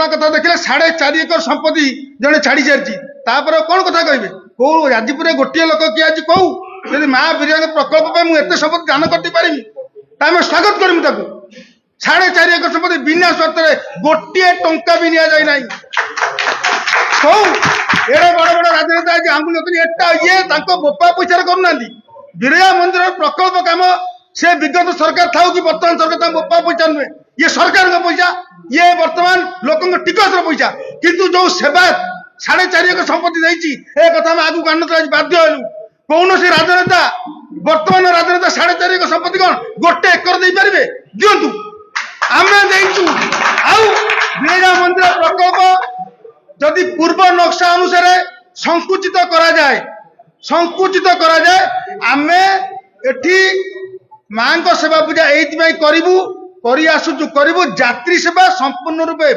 घटना कथा देखिले 4.5 एकर संपत्ति जड़े छाड़ी सारी कौन कथा कहे कौ राजपुर गोटे लोक किए आज कौ यदि माँ बिरिया प्रकल्प मुझे संपत्ति दान कर पारि स्वागत करमु 4.5 एकर संपत्ति बिना स्वार्थ गोटे टंका भी नि जाए ना कौ एड़े बड़ बड़ राजनेता आज आंगुल एटा ये बोपा पैसा करना बिरजा मंदिर प्रकल्प काम से विगत सरकार था कि वर्तमान सरकार बोपा पैसा नुहे ये सरकार का पैसा ये वर्तमान लोक टिकस पैसा किंतु जो सेवा 4.5 एकर संपत्ति देती कथा आगू आन बाध्य हलु कौन से राजनेता वर्तमान राजनेता 4.5 एकर संपत्ति कौन गोटे एकर दे पारे दिंतु आम बिरजा मंदिर प्रकल्प जदि पूर्व नक्शा अनुसार संकुचित करा जाए आमे एठी मां को सेवा पूजा करू जात्री सेवा संपूर्ण रूपे